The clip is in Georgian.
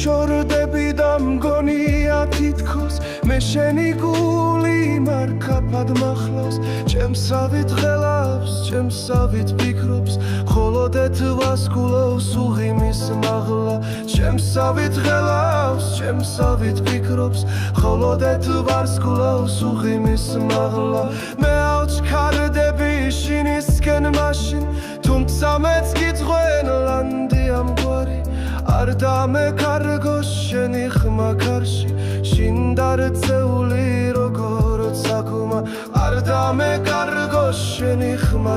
შორდები და მგონია თითქოს მე შენი გული მარკაფად მახლავს ჩემსავით ღელავს ჩემსავით ფიქრობს ხოლო დეთვას გულავს უღიმის მაღლა ჩემსავით ღელავს ჩემსავით ფიქრობს ხოლო დეთვას გულავს უღიმის მაღლა მე ავჩქარდები შინისკენ მაშინ თუმცა მეც გიძღვენლანდი ამგვარი არ დამეკარგო შენი ხმა კარში შინ დარწეული როგორც აკუმა არ დამეკარგო შენი ხმა